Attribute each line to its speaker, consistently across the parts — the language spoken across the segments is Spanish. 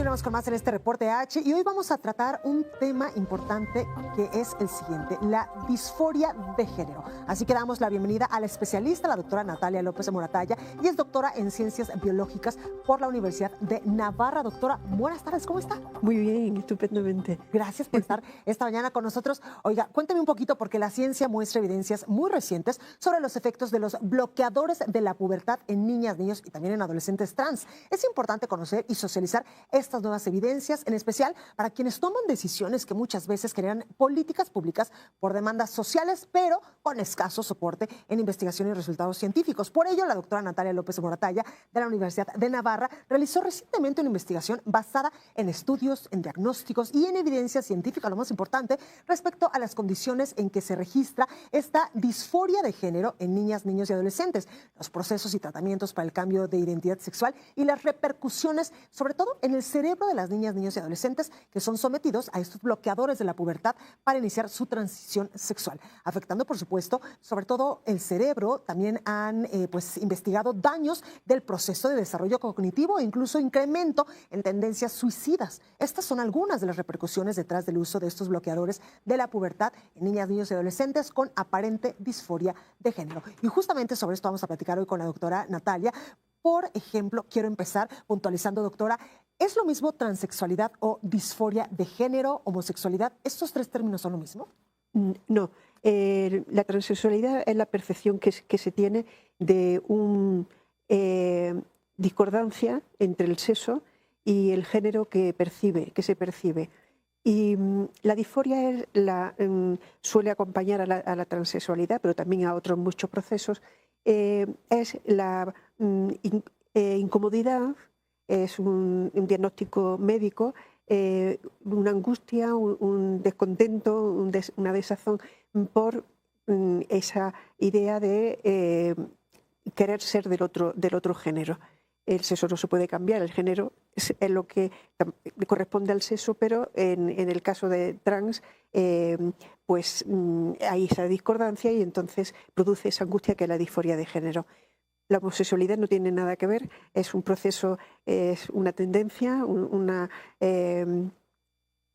Speaker 1: Continuamos con más en este reporte H y hoy vamos a tratar un tema importante que es el siguiente, la disforia de género. Así que damos la bienvenida a la especialista, la doctora Natalia López de Moratalla, y es doctora en Ciencias Biológicas por la Universidad de Navarra. Doctora, buenas tardes, ¿cómo está?
Speaker 2: Muy bien, estupendamente.
Speaker 1: Gracias por estar esta mañana con nosotros. Oiga, cuénteme un poquito porque la ciencia muestra evidencias muy recientes sobre los efectos de los bloqueadores de la pubertad en niñas, niños y también en adolescentes trans. Es importante conocer y socializar estas nuevas evidencias, en especial para quienes toman decisiones que muchas veces generan políticas públicas por demandas sociales, pero con escaso soporte en investigación y resultados científicos. Por ello, la doctora Natalia López de Moratalla, de la Universidad de Navarra, realizó recientemente una investigación basada en estudios, en diagnósticos y en evidencia científica, lo más importante, respecto a las condiciones en que se registra esta disforia de género en niñas, niños y adolescentes, los procesos y tratamientos para el cambio de identidad sexual y las repercusiones, sobre todo en el cerebro de las niñas, niños y adolescentes que son sometidos a estos bloqueadores de la pubertad para iniciar su transición sexual, afectando, por supuesto, sobre todo el cerebro. También han investigado daños del proceso de desarrollo cognitivo e incluso incremento en tendencias suicidas. Estas son algunas de las repercusiones detrás del uso de estos bloqueadores de la pubertad en niñas, niños y adolescentes con aparente disforia de género. Y justamente sobre esto vamos a platicar hoy con la doctora Natalia. Por ejemplo, quiero empezar puntualizando, doctora, ¿es lo mismo transexualidad o disforia de género, homosexualidad? ¿Estos tres términos son lo mismo?
Speaker 2: No, la transexualidad es la percepción que se tiene de una discordancia entre el sexo y el género que se percibe. Y la disforia suele acompañar a la transexualidad, pero también a otros muchos procesos. Es la incomodidad, es un diagnóstico médico, una angustia, un descontento, una desazón por esa idea de querer ser del otro género. El sexo no se puede cambiar, el género es lo que corresponde al sexo, pero en el caso de trans, hay esa discordancia y entonces produce esa angustia que es la disforia de género. La homosexualidad no tiene nada que ver, es un proceso, es una tendencia, una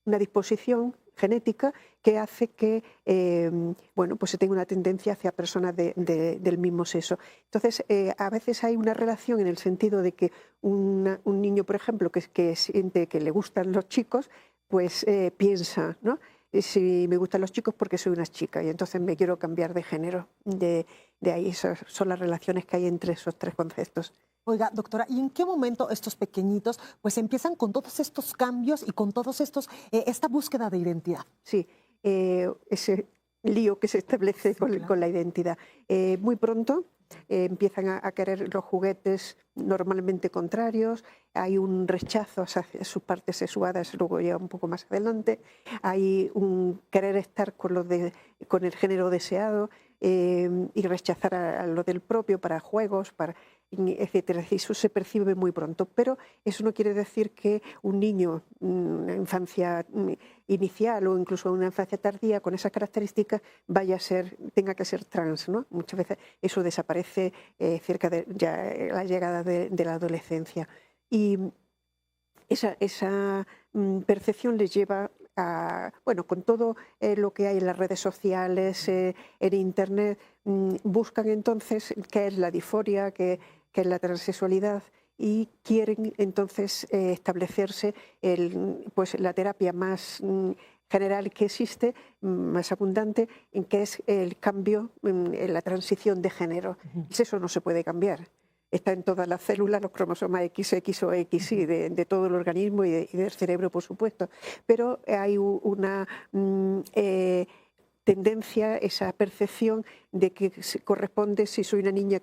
Speaker 2: disposición genética que hace que se tenga una tendencia hacia personas del mismo sexo. Entonces, a veces hay una relación en el sentido de que un niño, por ejemplo, que siente que le gustan los chicos, pues piensa, ¿no? Si me gustan los chicos porque soy una chica y entonces me quiero cambiar de género. De ahí esas son las relaciones que hay entre esos tres conceptos.
Speaker 1: Oiga, doctora, ¿y en qué momento estos pequeñitos pues empiezan con todos estos cambios y con todos estos, esta búsqueda de identidad?
Speaker 2: Sí, ese lío que se establece con la identidad. Muy pronto empiezan a querer los juguetes normalmente contrarios, hay un rechazo hacia sus partes sexuadas, luego ya un poco más adelante, hay un querer estar con el género deseado y rechazar a lo del propio para juegos, etcétera. Eso se percibe muy pronto, pero eso no quiere decir que un niño, una infancia inicial o incluso una infancia tardía con esas características tenga que ser trans, ¿no? Muchas veces eso desaparece cerca de la llegada de la adolescencia. Y esa percepción les lleva a, con todo lo que hay en las redes sociales, en Internet, buscan entonces qué es la disforia, qué es la transexualidad, y quieren entonces establecerse la terapia más general que existe, más abundante, en que es el cambio, en la transición de género. El sexo no se puede cambiar. Está en todas las células, los cromosomas XX o XY de todo el organismo y del cerebro, por supuesto. Pero hay una tendencia, esa percepción de que corresponde, si soy una niña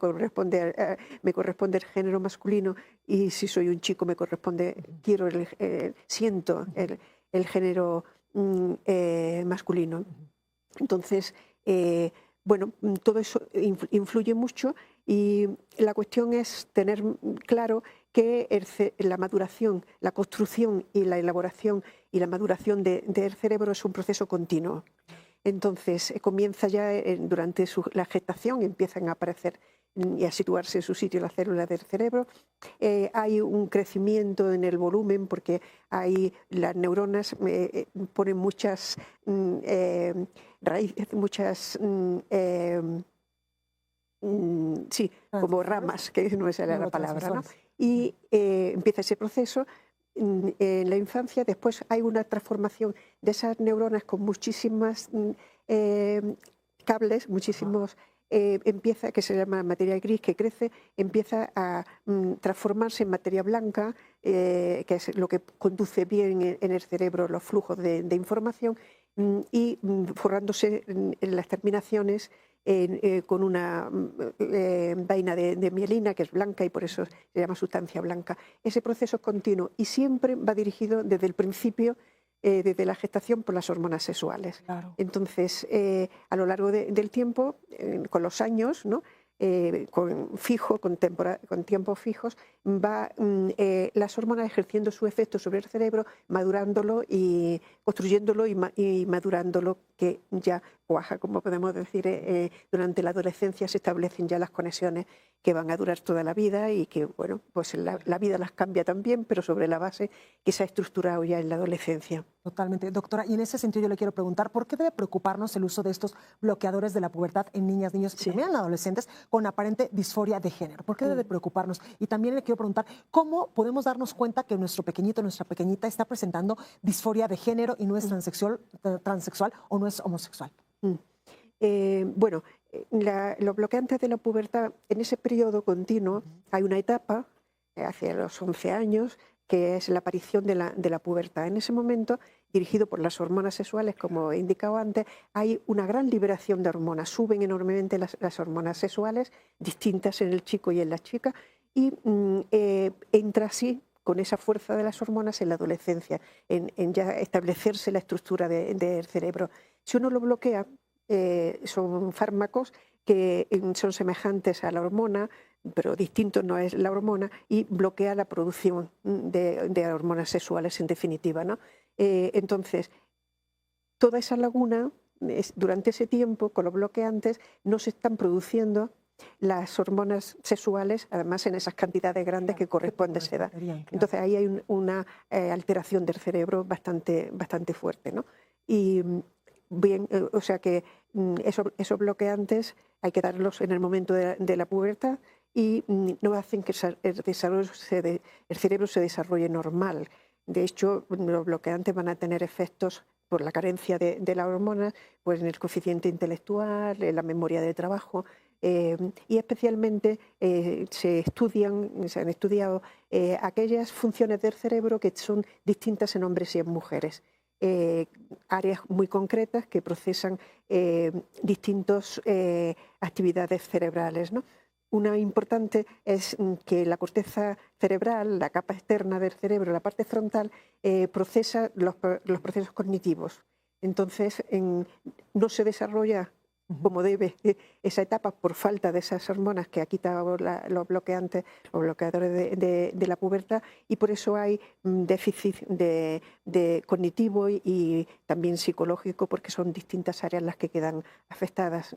Speaker 2: me corresponde el género masculino, y si soy un chico me corresponde, siento el género masculino. Entonces, todo eso influye mucho, y la cuestión es tener claro que la maduración, la construcción y la elaboración y la maduración del cerebro es un proceso continuo. Entonces comienza ya durante la gestación, empiezan a aparecer y a situarse en su sitio las células del cerebro. Hay un crecimiento en el volumen porque las neuronas ponen muchas raíces, sí, como ramas, que no es la palabra, ¿no? Y empieza ese proceso en la infancia. Después hay una transformación de esas neuronas con muchísimas cables, muchísimos, empieza, que se llama materia gris, que crece, empieza a transformarse en materia blanca, que es lo que conduce bien en el cerebro los flujos de información, y forrándose en las terminaciones con una vaina de mielina que es blanca y por eso se llama sustancia blanca. Ese proceso es continuo y siempre va dirigido desde el principio, desde la gestación, por las hormonas sexuales.
Speaker 1: Claro.
Speaker 2: Entonces, a lo largo del tiempo, con los años, ¿no? Con tiempos fijos, va las hormonas ejerciendo su efecto sobre el cerebro, madurándolo y construyéndolo y madurándolo, que ya cuaja, como podemos decir, durante la adolescencia se establecen ya las conexiones que van a durar toda la vida y que, bueno, pues la vida las cambia también, pero sobre la base que se ha estructurado ya en la adolescencia.
Speaker 1: Totalmente. Doctora, y en ese sentido yo le quiero preguntar, ¿por qué debe preocuparnos el uso de estos bloqueadores de la pubertad en niñas, niños y también en adolescentes con aparente disforia de género? ¿Por qué debe preocuparnos? Y también le quiero preguntar, ¿cómo podemos darnos cuenta que nuestro pequeñito, nuestra pequeñita está presentando disforia de género y no es transexual o no es homosexual?
Speaker 2: Bueno, los bloqueantes de la pubertad, en ese periodo continuo, hay una etapa, hacia los 11 años, que es la aparición de la pubertad. En ese momento, dirigido por las hormonas sexuales, como he indicado antes, hay una gran liberación de hormonas. Suben enormemente las hormonas sexuales, distintas en el chico y en la chica, y entra así, con esa fuerza de las hormonas, en la adolescencia, en ya establecerse la estructura del cerebro. Si uno lo bloquea, son fármacos que son semejantes a la hormona, pero distinto no es la hormona, y bloquea la producción de hormonas sexuales, en definitiva, ¿no? Entonces, toda esa laguna, durante ese tiempo, con los bloqueantes, no se están produciendo las hormonas sexuales, además en esas cantidades grandes que corresponde a esa edad. Entonces ahí hay una alteración del cerebro bastante fuerte, ¿no? Y bien, o sea que esos bloqueantes hay que darlos en el momento de la pubertad y no hacen que el cerebro se desarrolle normal. De hecho, los bloqueantes van a tener efectos por la carencia de las hormonas, pues en el coeficiente intelectual, en la memoria de trabajo, y especialmente se han estudiado aquellas funciones del cerebro que son distintas en hombres y en mujeres. Áreas muy concretas que procesan distintas actividades cerebrales, ¿no? Una importante es que la corteza cerebral, la capa externa del cerebro, la parte frontal, procesa los procesos cognitivos. Entonces, no se desarrolla como debe esa etapa por falta de esas hormonas que ha quitado los bloqueantes, los bloqueadores de la pubertad, y por eso hay déficit de cognitivo y también psicológico, porque son distintas áreas las que quedan afectadas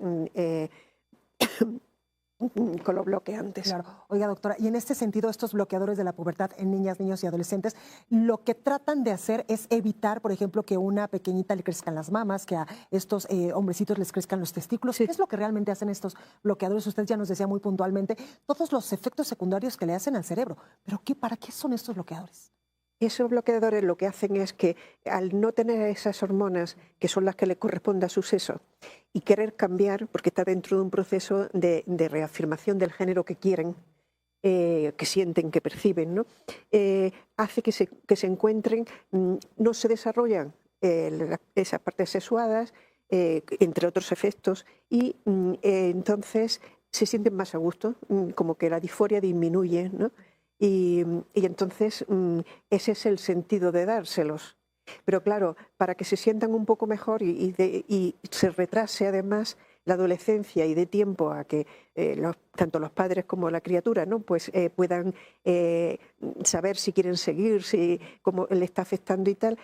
Speaker 2: con los bloqueantes.
Speaker 1: Claro. Oiga, doctora, y en este sentido, estos bloqueadores de la pubertad en niñas, niños y adolescentes, lo que tratan de hacer es evitar, por ejemplo, que una pequeñita le crezcan las mamas, que a estos hombrecitos les crezcan los testículos. Sí. ¿Qué es lo que realmente hacen estos bloqueadores? Usted ya nos decía muy puntualmente todos los efectos secundarios que le hacen al cerebro. ¿Pero para qué son estos bloqueadores?
Speaker 2: Esos bloqueadores lo que hacen es que, al no tener esas hormonas, que son las que le corresponde a su sexo, y querer cambiar, porque está dentro de un proceso de reafirmación del género que quieren, que sienten, que perciben, ¿no? Hace que se encuentren, no se desarrollan esas partes sexuadas, entre otros efectos, y entonces se sienten más a gusto, como que la disforia disminuye, ¿no? Y entonces ese es el sentido de dárselos. Pero claro, para que se sientan un poco mejor y se retrase además la adolescencia y dé tiempo a que tanto los padres como la criatura, ¿no? Pues puedan saber si quieren seguir, cómo le está afectando y tal,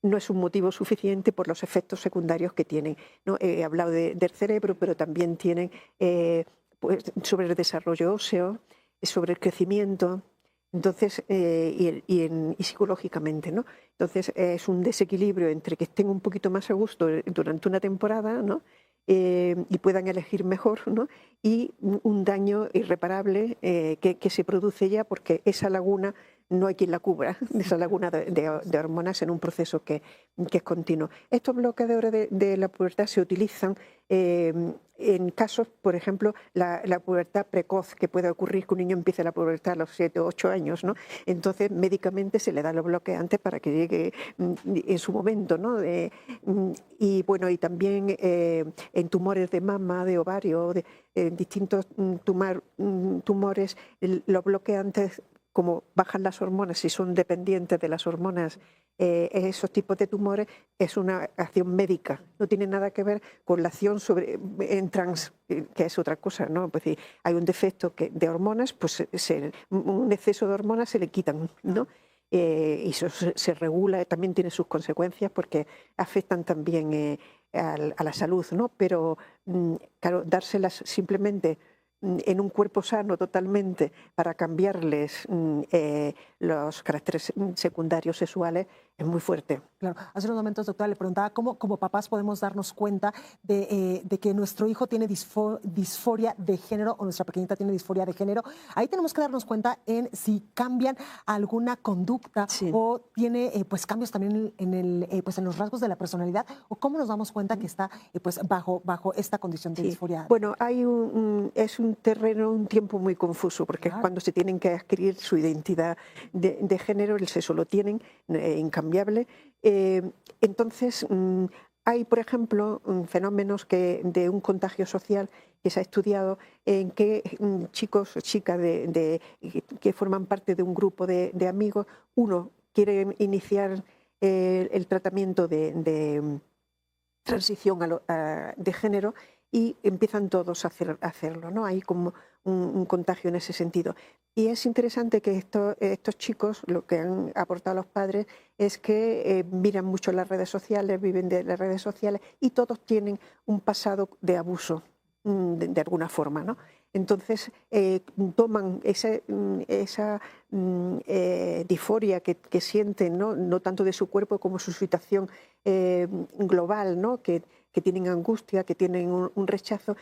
Speaker 2: no es un motivo suficiente por los efectos secundarios que tienen, ¿no? He hablado del cerebro, pero también tienen pues, sobre el desarrollo óseo, sobre el crecimiento. Entonces, y psicológicamente, ¿no? Entonces, es un desequilibrio entre que estén un poquito más a gusto durante una temporada, ¿no? Y puedan elegir mejor, ¿no? Y un daño irreparable que se produce ya porque esa laguna no hay quien la cubra, esa laguna de hormonas en un proceso que es continuo. Estos bloqueadores de la pubertad se utilizan en casos, por ejemplo, la pubertad precoz, que puede ocurrir que un niño empiece la pubertad a los 7 o 8 años, ¿no? Entonces, médicamente se le dan los bloqueantes para que llegue en su momento, ¿no? Y bueno, y también en tumores de mama, de ovario, en distintos tumores, los bloqueantes, como bajan las hormonas y son dependientes de las hormonas, esos tipos de tumores, es una acción médica, no tiene nada que ver con la acción en trans, que es otra cosa, ¿no? Pues si hay un defecto de hormonas, pues un exceso de hormonas se le quitan, ¿no? Y eso se regula, también tiene sus consecuencias porque afectan también a la salud, ¿no? Pero claro, dárselas simplemente en un cuerpo sano totalmente para cambiarles los caracteres secundarios sexuales es muy fuerte.
Speaker 1: Claro, hace unos momentos, doctora, le preguntaba cómo como papás podemos darnos cuenta de que nuestro hijo tiene disforia de género o nuestra pequeñita tiene disforia de género. Ahí tenemos que darnos cuenta en si cambian alguna conducta
Speaker 2: Sí.
Speaker 1: o tiene pues cambios también pues en los rasgos de la personalidad, o cómo nos damos cuenta que está pues bajo esta condición de
Speaker 2: Sí.
Speaker 1: disforia.
Speaker 2: Bueno, es un terreno, un tiempo muy confuso, porque es cuando se tienen que adquirir su identidad de género, el sexo lo tienen, incambiable. Entonces, hay, por ejemplo, fenómenos de un contagio social que se ha estudiado en que chicos o chicas que forman parte de un grupo de amigos, uno quiere iniciar el tratamiento de transición de género y empiezan todos a hacerlo, ¿no? Hay como un contagio en ese sentido. Y es interesante que estos chicos, lo que han aportado los padres, es que miran mucho las redes sociales, viven de las redes sociales y todos tienen un pasado de abuso de alguna forma, ¿no? Entonces toman esa disforia que sienten, ¿no? No tanto de su cuerpo como su situación global, ¿no? Que tienen angustia, que tienen un rechazo.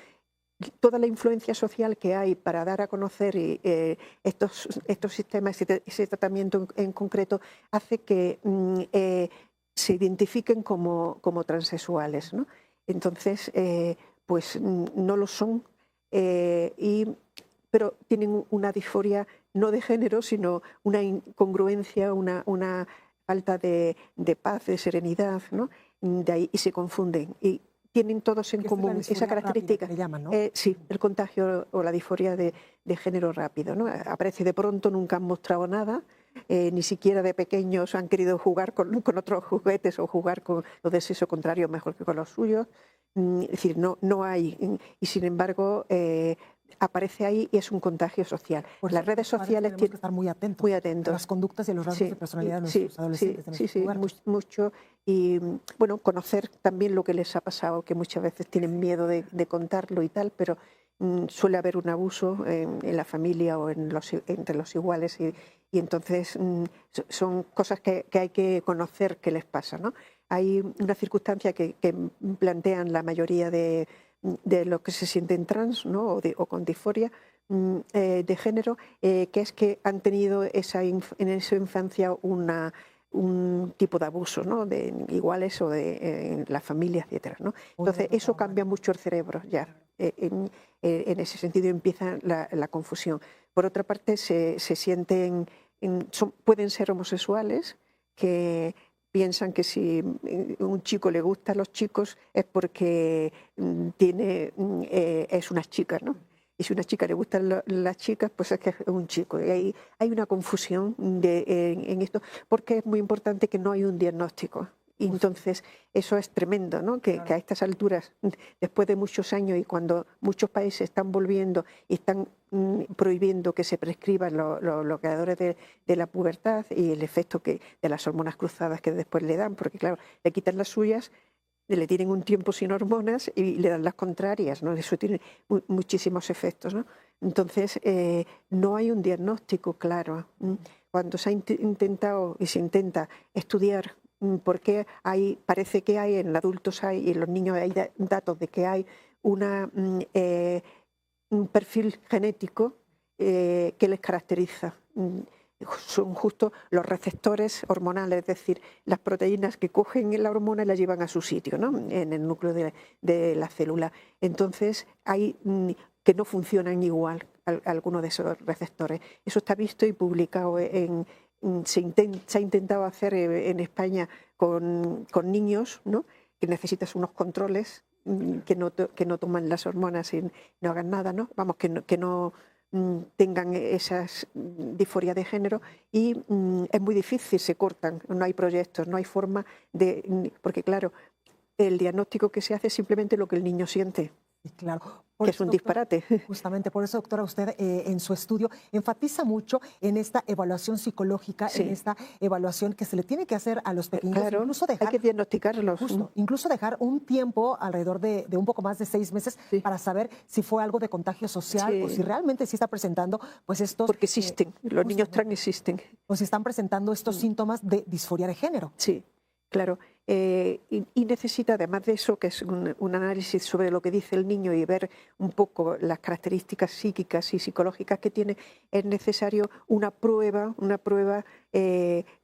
Speaker 2: Toda la influencia social que hay para dar a conocer estos sistemas, ese tratamiento en concreto, hace que se identifiquen como transexuales, ¿no? Entonces, pues no lo son, pero tienen una disforia no de género, sino una incongruencia, una falta de paz, de serenidad, ¿no? De ahí, y se confunden. Y tienen todos en común esa característica.
Speaker 1: Rápida, que llaman, ¿no?
Speaker 2: Sí, el contagio o la disforia de género rápido, ¿no? Aparece de pronto, nunca han mostrado nada, ni siquiera de pequeños han querido jugar con otros juguetes o jugar con los de sexo contrario mejor que con los suyos. Es decir, no hay, y sin embargo aparece ahí y es un contagio social.
Speaker 1: Por
Speaker 2: Las redes sociales
Speaker 1: tenemos que estar muy atentos,
Speaker 2: muy atentos
Speaker 1: a las conductas y a los rasgos
Speaker 2: Sí,
Speaker 1: de personalidad de
Speaker 2: sí,
Speaker 1: nuestros adolescentes. de
Speaker 2: sí,
Speaker 1: nuestros pubertos.
Speaker 2: mucho. Y bueno, conocer también lo que les ha pasado, que muchas veces tienen miedo de contarlo y tal, pero suele haber un abuso en la familia o entre los iguales y entonces son cosas que hay que conocer qué les pasa, ¿no? Hay una circunstancia que plantean la mayoría de los que se sienten trans, ¿no? o con disforia de género, que es que han tenido en su infancia un tipo de abuso, ¿no? De iguales o en la familia, etcétera, ¿no? Entonces eso cambia mucho el cerebro ya. En ese sentido empieza la confusión. Por otra parte, se sienten, pueden ser homosexuales que piensan que si un chico le gusta a los chicos es porque es una chica, ¿no? Y si a una chica le gustan las chicas, pues es que es un chico. Y hay una confusión en esto, porque es muy importante que no hay un diagnóstico. Y entonces eso es tremendo, ¿no? Que a estas alturas, después de muchos años y cuando muchos países están volviendo y están prohibiendo que se prescriban los bloqueadores de la pubertad y el efecto de las hormonas cruzadas que después le dan, porque claro, le quitan las suyas le tienen un tiempo sin hormonas y le dan las contrarias, ¿no? Eso tiene muchísimos efectos, ¿no? Entonces, no hay un diagnóstico claro. Cuando se ha intentado y se intenta estudiar por qué parece que hay, en adultos hay y en los niños hay datos de que hay un perfil genético que les caracteriza. Son justo los receptores hormonales, es decir, las proteínas que cogen la hormona y la llevan a su sitio, ¿no? En el núcleo de la célula. Entonces, hay que no funcionan igual algunos de esos receptores. Eso está visto y publicado se ha intentado hacer en España con niños, ¿no? Que necesitas unos controles que no toman las hormonas y no hagan nada, ¿no? Vamos, que no tengan esas disforia de género y es muy difícil, se cortan, no hay proyectos, no hay forma porque claro, el diagnóstico que se hace es simplemente lo que el niño siente.
Speaker 1: Claro.
Speaker 2: Que es un disparate.
Speaker 1: Justamente por eso, doctora, usted en su estudio enfatiza mucho en esta evaluación psicológica, en esta evaluación que se le tiene que hacer a los pequeños.
Speaker 2: Claro,
Speaker 1: incluso dejar,
Speaker 2: hay que diagnosticarlos.
Speaker 1: Justo, incluso dejar un tiempo alrededor de un poco más de 6 meses para saber si fue algo de contagio social o si realmente sí está presentando pues estos...
Speaker 2: Porque existen, los niños trans existen.
Speaker 1: O si están presentando estos síntomas de disforia de género.
Speaker 2: Sí. Claro, y necesita, además de eso, que es un análisis sobre lo que dice el niño y ver un poco las características psíquicas y psicológicas que tiene, es necesario una prueba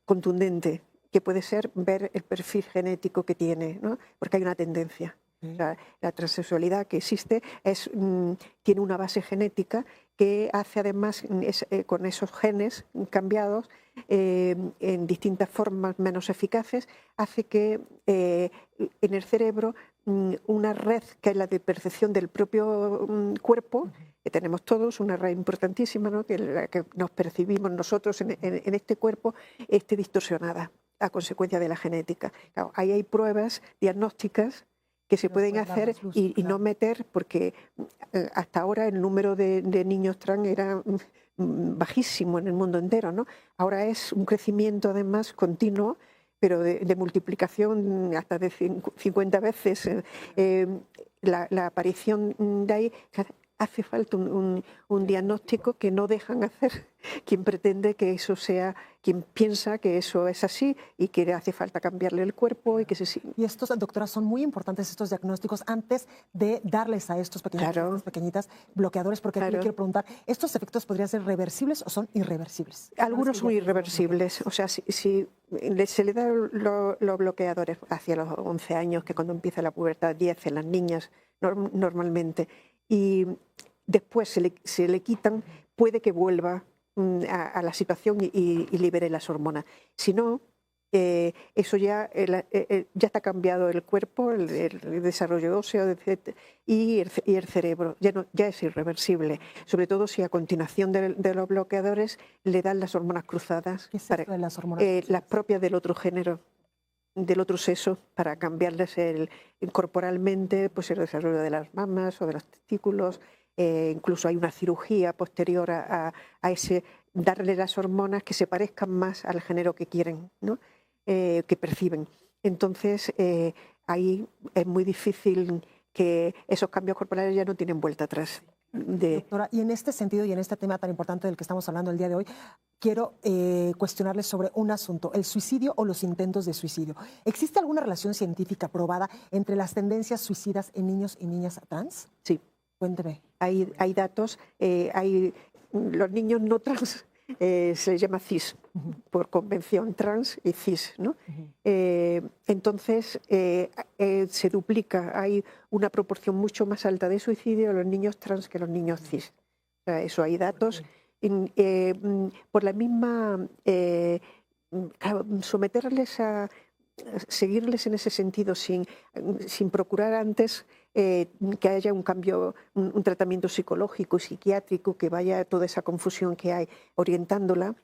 Speaker 2: contundente, que puede ser ver el perfil genético que tiene, ¿no? Porque hay una tendencia. La transexualidad que existe tiene una base genética que hace además con esos genes cambiados en distintas formas menos eficaces, hace que en el cerebro una red que es la de percepción del propio cuerpo, que tenemos todos, una red importantísima, ¿no? La que nos percibimos nosotros en este cuerpo, esté distorsionada a consecuencia de la genética. Claro, ahí hay pruebas diagnósticas que se pueden hacer y no meter, porque hasta ahora el número de niños trans era bajísimo en el mundo entero, ¿no? Ahora es un crecimiento además continuo, pero de multiplicación hasta de 50 veces. La aparición de ahí, hace falta un diagnóstico que no dejan hacer quien pretende que eso sea, quien piensa que eso es así y que hace falta cambiarle el cuerpo y que se...
Speaker 1: Y estos, doctora, son muy importantes estos diagnósticos antes de darles a estos pequeños, estas pequeñitas bloqueadores, porque aquí le quiero preguntar, ¿estos efectos podrían ser reversibles o son irreversibles?
Speaker 2: Algunos son irreversibles, o sea, si se le da los bloqueadores hacia los 11 años, que cuando empieza la pubertad, 10 en las niñas normalmente, y después se le quitan, puede que vuelva a la situación y libere las hormonas. Si no, eso ya está cambiado el cuerpo, el desarrollo óseo y el cerebro. Ya es irreversible, sobre todo si a continuación de los bloqueadores le dan las hormonas cruzadas.
Speaker 1: ¿Qué es esto de las hormonas cruzadas?
Speaker 2: Las propias del otro género, del otro sexo, para cambiarles corporalmente pues el desarrollo de las mamas o de los testículos. Incluso hay una cirugía posterior a darle las hormonas que se parezcan más al género que quieren, ¿no? Que perciben. Entonces, ahí es muy difícil, que esos cambios corporales ya no tienen vuelta atrás.
Speaker 1: Doctora, y en este sentido y en este tema tan importante del que estamos hablando el día de hoy, quiero cuestionarle sobre un asunto, el suicidio o los intentos de suicidio. ¿Existe alguna relación científica probada entre las tendencias suicidas en niños y niñas trans?
Speaker 2: Sí.
Speaker 1: Cuénteme.
Speaker 2: Hay datos, los niños no trans se les llama cis, por convención, trans y cis, ¿no? Entonces se duplica, hay una proporción mucho más alta de suicidio en los niños trans que en los niños cis. O sea, eso hay datos. Por la misma, someterles a seguirles en ese sentido sin procurar antes que haya un cambio, un tratamiento psicológico y psiquiátrico que vaya a toda esa confusión que hay orientándola,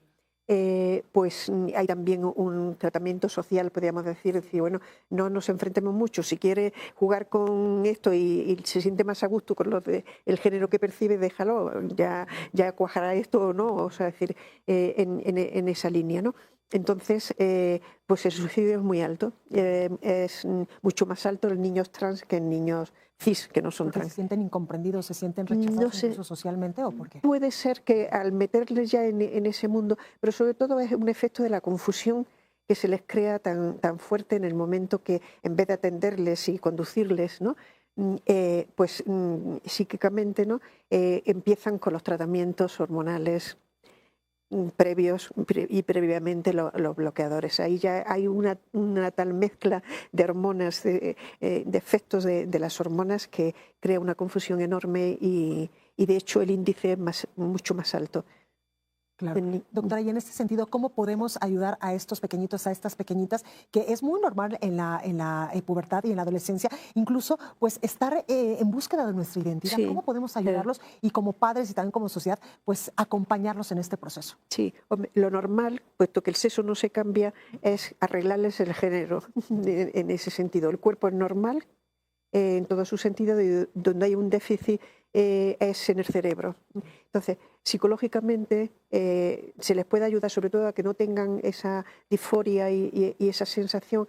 Speaker 2: pues hay también un tratamiento social, podríamos decir, bueno, no nos enfrentemos mucho, si quiere jugar con esto y se siente más a gusto con el género que percibe, déjalo, ya cuajará esto o no, o sea, decir, en esa línea, ¿no? Entonces, pues el suicidio es muy alto. Es mucho más alto en niños trans que en niños cis, que no son
Speaker 1: ¿Porque se
Speaker 2: trans.
Speaker 1: sienten incomprendidos, se sienten
Speaker 2: No
Speaker 1: rechazados
Speaker 2: sé,
Speaker 1: incluso socialmente o por qué?
Speaker 2: puede ser que al meterles ya en ese mundo, pero sobre todo es un efecto de la confusión que se les crea tan fuerte en el momento que en vez de atenderles y conducirles, ¿no? Pues psíquicamente, ¿no? Empiezan con los tratamientos hormonales previos y previamente los bloqueadores. Ahí ya hay una tal mezcla de hormonas, de efectos de las hormonas que crea una confusión enorme y de hecho el índice es mucho más alto.
Speaker 1: Claro. Doctora, y en este sentido, ¿cómo podemos ayudar a estos pequeñitos, a estas pequeñitas, que es muy normal en la pubertad y en la adolescencia, incluso pues estar en búsqueda de nuestra identidad?
Speaker 2: Sí,
Speaker 1: ¿Cómo podemos ayudarlos y como padres y también como sociedad, pues acompañarlos en este proceso?
Speaker 2: sí, hombre, lo normal, puesto que el sexo no se cambia, es arreglarles el género en ese sentido. El cuerpo es normal en todo su sentido, donde hay un déficit es en el cerebro. Entonces, psicológicamente se les puede ayudar sobre todo a que no tengan esa disforia y esa sensación,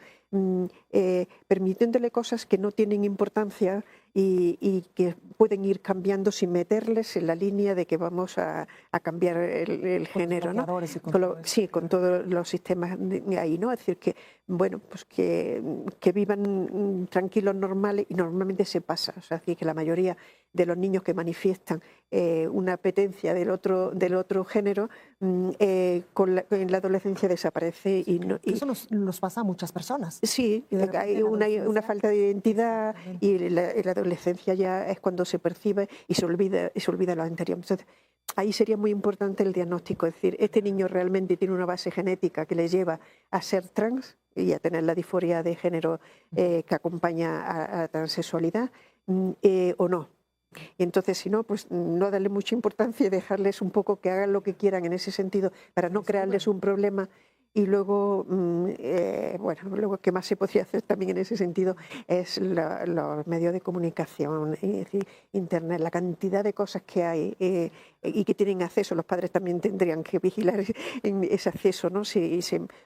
Speaker 2: permitiéndole cosas que no tienen importancia y que pueden ir cambiando sin meterles en la línea de que vamos a cambiar el
Speaker 1: Con los
Speaker 2: género, ¿no?
Speaker 1: bloqueadores y con
Speaker 2: Con
Speaker 1: todo eso.
Speaker 2: sí, con todos los sistemas ahí, ¿no? Es decir, que bueno, pues que vivan tranquilos, normales, y normalmente se pasa. O sea, que la mayoría de los niños que manifiestan una apetencia del otro género, en la adolescencia desaparece.
Speaker 1: Eso nos pasa a muchas personas.
Speaker 2: Sí,
Speaker 1: Y de repente
Speaker 2: hay
Speaker 1: en la
Speaker 2: una
Speaker 1: adolescencia,
Speaker 2: falta de identidad
Speaker 1: exactamente.
Speaker 2: y en la adolescencia ya es cuando se percibe y se olvida lo anterior. Entonces, ahí sería muy importante el diagnóstico, es decir, este niño realmente tiene una base genética que le lleva a ser trans y a tener la disforia de género que acompaña a la transexualidad, o no. Y entonces, si no, pues no darle mucha importancia y dejarles un poco que hagan lo que quieran en ese sentido para no crearles un problema. Y luego, bueno, luego qué más se podría hacer también en ese sentido es los medios de comunicación, es decir, Internet, la cantidad de cosas que hay y que tienen acceso. Los padres también tendrían que vigilar en ese acceso, ¿no?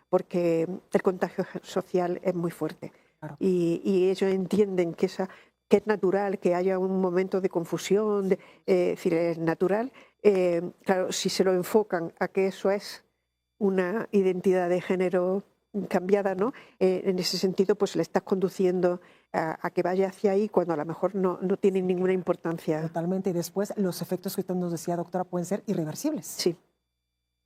Speaker 2: Porque el contagio social es muy fuerte.
Speaker 1: Claro.
Speaker 2: Y ellos entienden que es natural que haya un momento de confusión, es decir, es natural. Claro, si se lo enfocan a que eso es una identidad de género cambiada, ¿no? En ese sentido, pues le estás conduciendo a que vaya hacia ahí cuando a lo mejor no tiene ninguna importancia.
Speaker 1: Totalmente. Y después los efectos que usted nos decía, doctora, pueden ser irreversibles.
Speaker 2: Sí,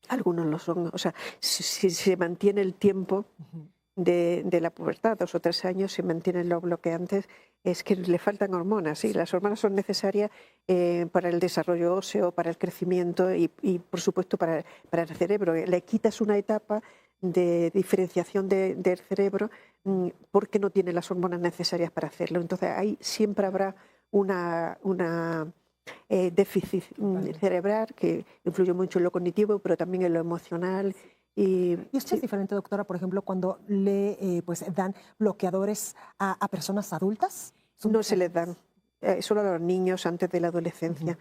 Speaker 2: algunos lo son. O sea, si se mantiene el tiempo
Speaker 1: Ujú.
Speaker 2: de la pubertad, 2 o 3 años, se mantienen los bloqueantes, es que le faltan hormonas. Sí, las hormonas son necesarias para el desarrollo óseo, para el crecimiento y por supuesto, para el cerebro. Le quitas una etapa de diferenciación del cerebro porque no tiene las hormonas necesarias para hacerlo. Entonces, ahí siempre habrá una déficit cerebral que influye mucho en lo cognitivo, pero también en lo emocional.
Speaker 1: ¿Y esto es
Speaker 2: Sí,
Speaker 1: diferente, doctora, por ejemplo, cuando le pues, dan bloqueadores a personas adultas? ¿Son
Speaker 2: no se les dan,
Speaker 1: diferentes?
Speaker 2: solo a los niños antes de la
Speaker 1: Ujú.
Speaker 2: adolescencia,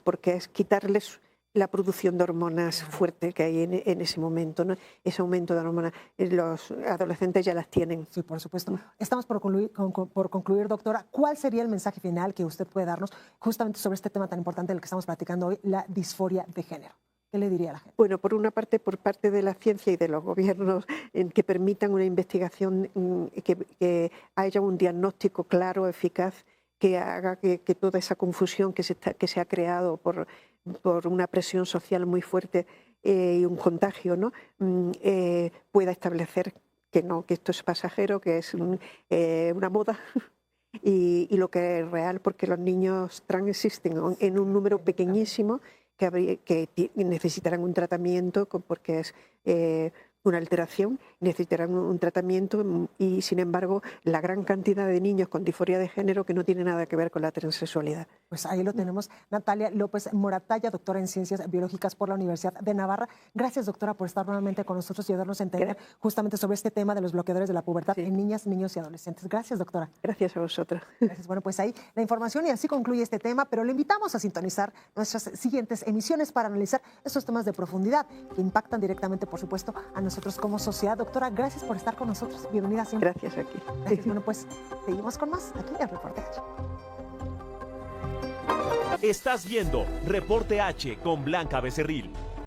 Speaker 2: porque es quitarles la producción de hormonas
Speaker 1: Claro.
Speaker 2: fuerte que hay en ese momento, ¿no? Ese aumento de hormonas. Los adolescentes ya las tienen.
Speaker 1: Sí, por supuesto. Estamos por concluir, por concluir, doctora. ¿Cuál sería el mensaje final que usted puede darnos justamente sobre este tema tan importante del que estamos platicando hoy, la disforia de género? ¿Qué le diría a la gente?
Speaker 2: Bueno, por una parte, por parte de la ciencia y de los gobiernos en que permitan una investigación, que haya un diagnóstico claro, eficaz, que haga que toda esa confusión que se ha creado por una presión social muy fuerte y un contagio, ¿no? Pueda establecer que no, que esto es pasajero, que es una moda y lo que es real, porque los niños trans existen en un número pequeñísimo que necesitarán un tratamiento porque es una alteración, necesitarán un tratamiento y, sin embargo, la gran cantidad de niños con disforia de género que no tiene nada que ver con la transexualidad.
Speaker 1: Pues ahí lo tenemos. Natalia López Moratalla, doctora en Ciencias Biológicas por la Universidad de Navarra. Gracias, doctora, por estar nuevamente con nosotros y ayudarnos a entender justamente sobre este tema de los bloqueadores de la pubertad en niñas, niños y adolescentes. Gracias, doctora.
Speaker 2: Gracias a vosotros.
Speaker 1: Gracias. Bueno, pues ahí la información y así concluye este tema, pero le invitamos a sintonizar nuestras siguientes emisiones para analizar estos temas de profundidad que impactan directamente, por supuesto, a nosotros como sociedad. Doctora, gracias por estar con nosotros. Bienvenida siempre.
Speaker 2: Gracias, aquí.
Speaker 1: Gracias. Bueno, pues seguimos con más aquí en Reporte H.
Speaker 3: Estás viendo Reporte H con Blanca Becerril.